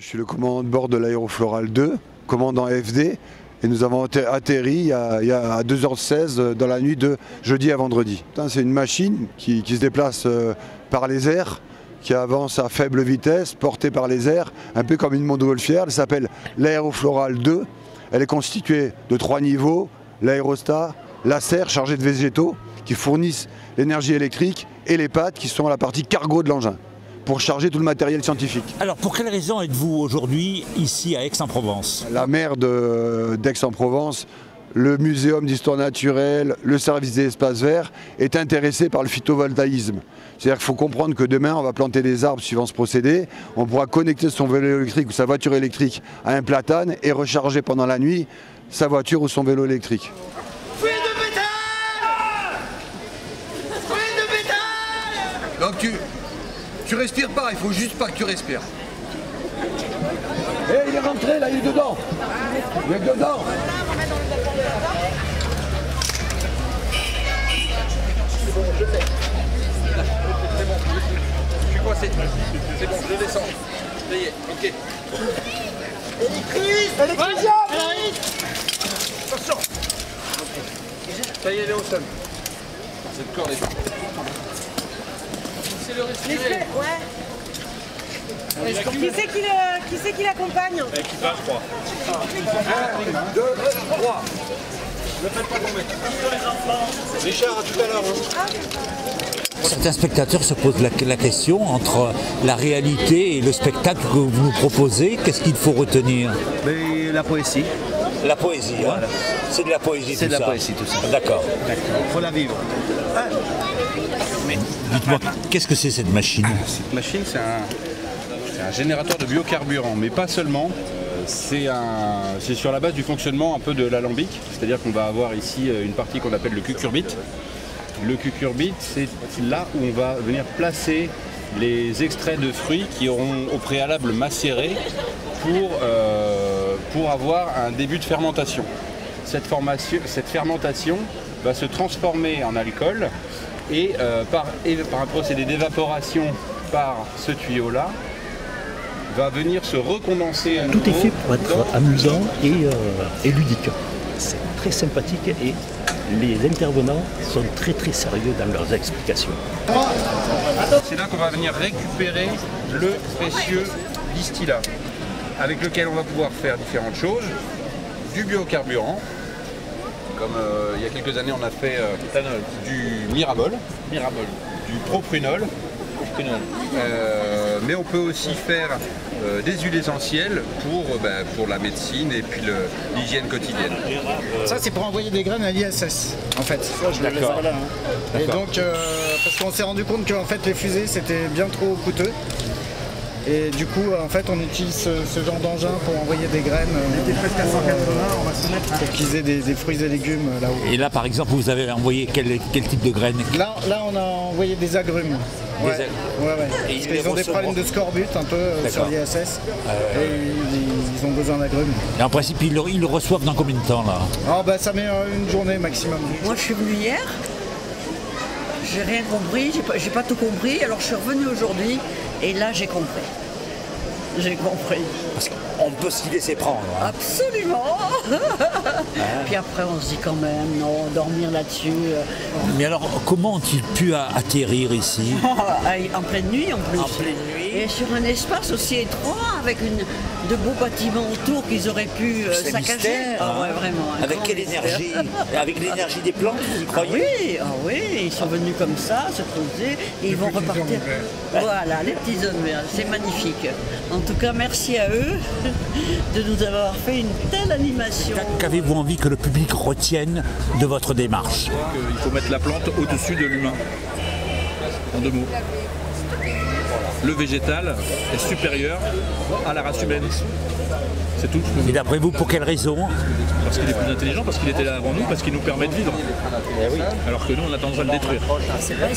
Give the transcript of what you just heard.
Je suis le commandant de bord de l'Aérofloral 2, commandant FD, et nous avons atterri il y a 2h16 dans la nuit de jeudi à vendredi. C'est une machine qui se déplace par les airs, qui avance à faible vitesse, portée par les airs, un peu comme une montgolfière. Elle s'appelle l'Aérofloral 2. Elle est constituée de 3 niveaux, l'aérostat, la serre chargée de végétaux qui fournissent l'énergie électrique et les pattes qui sont à la partie cargo de l'engin, pour charger tout le matériel scientifique. Alors pour quelle raison êtes-vous aujourd'hui ici à Aix-en-Provence? La maire d'Aix-en-Provence, le muséum d'histoire naturelle, le service des espaces verts est intéressé par le photovoltaïsme. C'est-à-dire qu'il faut comprendre que demain on va planter des arbres suivant ce procédé, on pourra connecter son vélo électrique ou sa voiture électrique à un platane et recharger pendant la nuit sa voiture ou son vélo électrique. Donc tu respires pas, il faut juste pas que tu respires. Eh, il est rentré là, il est dedans. Il est dedans. Je sais. C'est bon. Je suis coincé. C'est bon, je descends. Ça y est, ok. Électricien. Attention. Ça y est, elle est au sol. Cette corde est... C'est le respirer. Ouais. Qui c'est qui l'accompagne? Équipage 3. 1, 2, 3. Ne faites pas tomber. Richard, à tout à l'heure. Certains spectateurs se posent la question entre la réalité et le spectacle que vous nous proposez. Qu'est-ce qu'il faut retenir? Mais la poésie. La poésie, voilà. C'est de la poésie. C'est de la poésie tout ça. D'accord. Il faut la vivre. Mais dites-moi, qu'est-ce que c'est cette machine? Cette machine, c'est un générateur de biocarburant, mais pas seulement. C'est sur la base du fonctionnement un peu de l'alambic, c'est-à-dire qu'on va avoir ici une partie qu'on appelle le cucurbit. Le cucurbit, c'est là où on va venir placer les extraits de fruits qui auront au préalable macéré pour avoir un début de fermentation. Cette fermentation va se transformer en alcool et par un procédé d'évaporation par ce tuyau-là, va venir se recondenser à nouveau. Tout est fait pour être amusant et ludique. C'est très sympathique et les intervenants sont très sérieux dans leurs explications. C'est là qu'on va venir récupérer le précieux distillat avec lequel on va pouvoir faire différentes choses. Du biocarburant, comme il y a quelques années on a fait du mirabol, du proprinol. Mais on peut aussi faire des huiles essentielles pour la médecine et puis l'hygiène quotidienne. Ça c'est pour envoyer des graines à l'ISS en fait. Ça, je le laisse pas là, hein. Et donc parce qu'on s'est rendu compte que en fait les fusées c'était bien trop coûteux. Et du coup en fait on utilise ce genre d'engin pour envoyer des graines. On était presque à 180, on va se mettre. Pour qu'ils aient des fruits et légumes là-haut. Et là par exemple vous avez envoyé quel type de graines? Là on a envoyé des agrumes. Ouais. Et parce qu'ils ont des problèmes de scorbut un peu sur l'ISS et ils ont besoin d'agrumes. Et en principe ils le reçoivent dans combien de temps là? Oh, bah, ça met une journée maximum. Moi je suis venue hier, j'ai rien compris, j'ai pas tout compris, alors je suis revenue aujourd'hui et là j'ai compris. J'ai compris. Parce qu'on peut s'y laisser prendre. Hein. Absolument. Puis après on se dit quand même, non, dormir là-dessus. Mais alors comment ont-ils pu atterrir ici? En pleine nuit en plus. En pleine nuit. Et sur un espace aussi étroit, avec de beaux bâtiments autour qu'ils auraient pu saccager. Mystère, hein. Ouais, vraiment. Avec quelle énergie? Avec l'énergie des plantes, vous y croyez? Oui, ils sont venus comme ça, se poser, et ils vont repartir. Voilà, les petits hommes verts, c'est magnifique. En tout cas, merci à eux de nous avoir fait une telle animation. Qu'avez-vous envie que le public retienne de votre démarche? Il faut mettre la plante au-dessus de l'humain, en 2 mots. Le végétal est supérieur à la race humaine. C'est tout. Et d'après vous, pour quelle raison? Parce qu'il est plus intelligent, parce qu'il était là avant nous, parce qu'il nous permet de vivre. Alors que nous, on a tendance à le détruire. C'est pas